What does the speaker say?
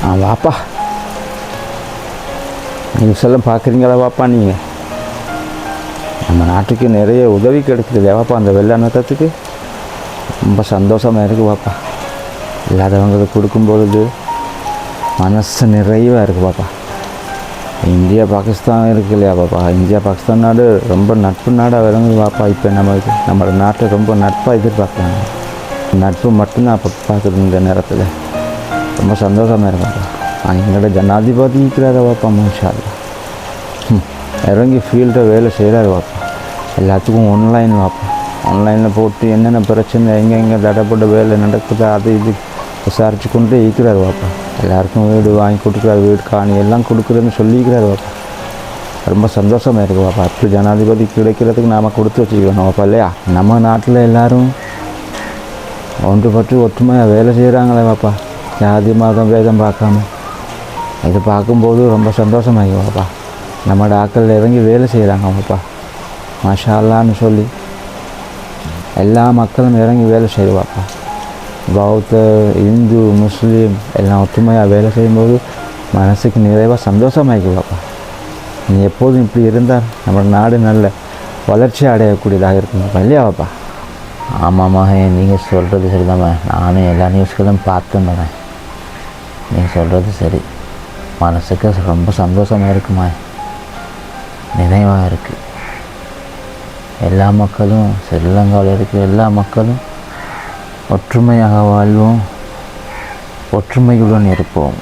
வாப்பா, நியூஸ் எல்லாம் பார்க்குறீங்களா வாப்பா? நீங்கள் நம்ம நாட்டுக்கு நிறைய உதவி கிடைக்குது வாப்பா அந்த வெள்ளானத்துக்கு. ரொம்ப சந்தோஷமாக இருக்குது வாப்பா. இல்லாதவங்களுக்கு கொடுக்கும்பொழுது மனசு நிறைவாக இருக்குது பாப்பா. இந்தியா பாகிஸ்தான் இருக்கு இல்லையா பாப்பா, இந்தியா பாகிஸ்தான் நாடு ரொம்ப நட்பு நாடாக விளங்குது பாப்பா. இப்போ நம்மளோட நாட்டை ரொம்ப நட்பாக எதிர்பார்க்குறாங்க. நட்பு மட்டும்தான் அப்போ பார்க்குறது இந்த நேரத்தில். ரொம்ப சந்தோஷமாக இருக்காப்பா. எங்களோட ஜனாதிபதி இருக்கிறார பாப்பா, மாஷா அல்லாஹ். இறங்கி ஃபீல்டில் வேலை செய்கிறாரு பாப்பா. எல்லாத்துக்கும் ஆன்லைன் பாப்பா. ஆன்லைனில் போட்டு என்னென்ன பிரச்சனை எங்கெங்கே தடைப்பட்ட வேலை நடக்குதோ அது இது விசாரித்து கொண்டு இருக்கிறார் பாப்பா. எல்லாருக்கும் வீடு வாங்கி கொடுக்குறாரு, வீடு காணி எல்லாம் கொடுக்குறேன்னு சொல்லிக்கிறாரு பாப்பா. ரொம்ப சந்தோஷமாக இருக்குது பாப்பா. அப்படி ஜனாதிபதி கிடைக்கிறதுக்கு நாம் கொடுத்து வச்சுக்கணும் பாப்பா இல்லையா? நம்ம நாட்டில் எல்லோரும் ஒன்றுபட்டு ஒற்றுமையாக வேலை செய்கிறாங்களே பாப்பா, ஜாதி மதம் வேதம் பார்க்காம. இது பார்க்கும்போது ரொம்ப சந்தோஷமாகி பாப்பா. நம்மளோட ஆட்கள் இறங்கி வேலை செய்கிறாங்க பாப்பா, மாஷா அல்லான்னு சொல்லி எல்லா மக்களும் இறங்கி வேலை செய்வாப்பா. பௌத்த, இந்து, முஸ்லீம் எல்லாம் ஒற்றுமையாக வேலை செய்யும்போது மனசுக்கு நிறைவாக சந்தோஷமாகிக்குவாப்பா. நீ எப்போதும் இப்படி இருந்தால் நம்ம நாடு நல்ல வளர்ச்சி அடையக்கூடியதாக இருக்குமாப்பா இல்லையாவாப்பா? ஆமாம்மா, நீங்கள் சொல்கிறது சரிதாம்மா. நானும் எல்லா நியூஸ்களும் பார்த்துருந்தேன். நீங்கள் சொல்கிறது சரி. மனசுக்கு ரொம்ப சந்தோஷமாக இருக்குமா, நிறைவாக இருக்குது. எல்லா மக்களும், ஸ்ரீலங்காவில் இருக்கிற எல்லா மக்களும் ஒற்றுமையாக வாழ்வோம், ஒற்றுமையுடன் இருப்போம்.